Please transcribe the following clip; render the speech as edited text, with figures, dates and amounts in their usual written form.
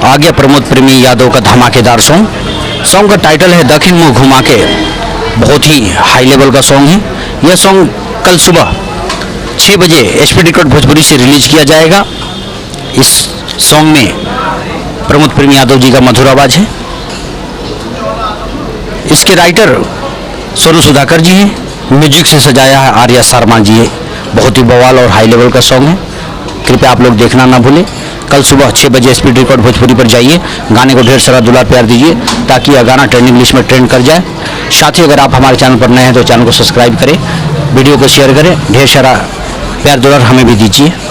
आ गया प्रमोद प्रेमी यादव का धमाकेदार सॉन्ग का टाइटल है दक्षिण मुंह घुमा के। बहुत ही हाई लेवल का सॉन्ग है। यह सॉन्ग कल सुबह 6 बजे एसपी रिकॉर्ड भोजपुरी से रिलीज किया जाएगा। इस सॉन्ग में प्रमोद प्रेमी यादव जी का मधुर आवाज है। इसके राइटर सोनू सुधाकर जी हैं। म्यूजिक से सजाया है आर्या शर्मा जी है। बहुत ही बवाल और हाई लेवल का सॉन्ग है। कृपया आप लोग देखना ना भूलें। कल सुबह 6 बजे स्पीड रिकॉर्ड भोजपुरी पर जाइए। गाने को ढेर सारा दुलार प्यार दीजिए ताकि यह गाना ट्रेंडिंग लिस्ट में ट्रेंड कर जाए। साथ ही अगर आप हमारे चैनल पर नए हैं तो चैनल को सब्सक्राइब करें, वीडियो को शेयर करें, ढेर सारा प्यार दुलार हमें भी दीजिए।